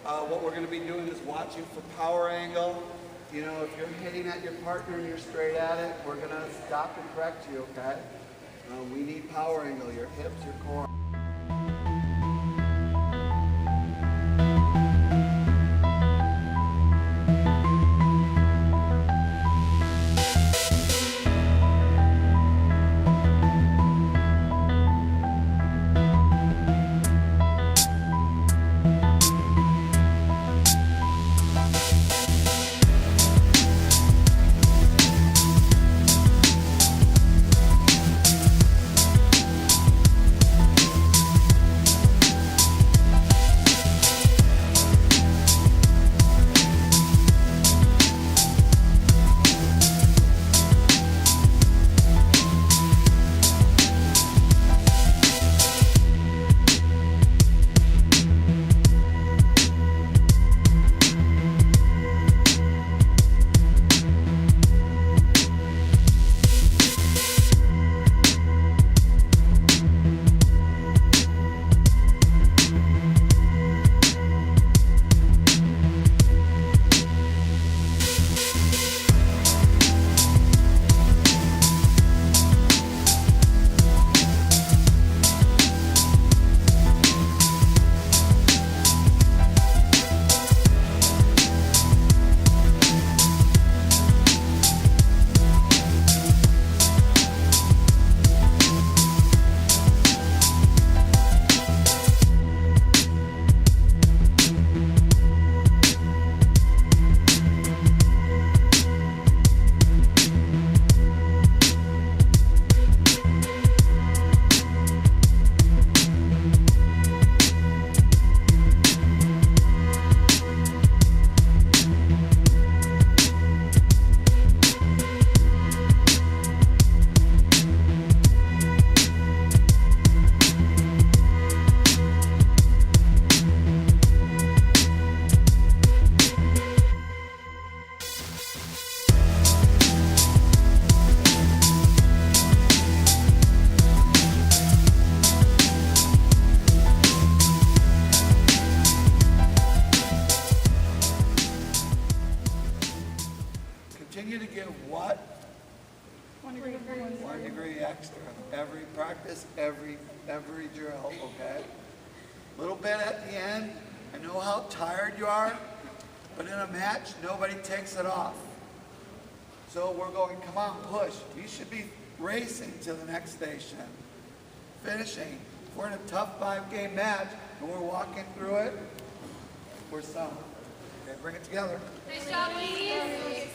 What we're going to be doing is watching for power angle. You know, if you're hitting at your partner and you're straight at it, we're going to stop and correct you, okay? We need power angle, your hips, your core. Continue to give what? 1 degree. 1 degree extra. Every practice, every drill, okay? Little bit at the end. I know how tired you are, but in a match, nobody takes it off. So we're going, come on, push. You should be racing to the next station. Finishing. If we're in a tough 5-game match and we're walking through it, we're some. Okay, bring it together. Nice job, ladies.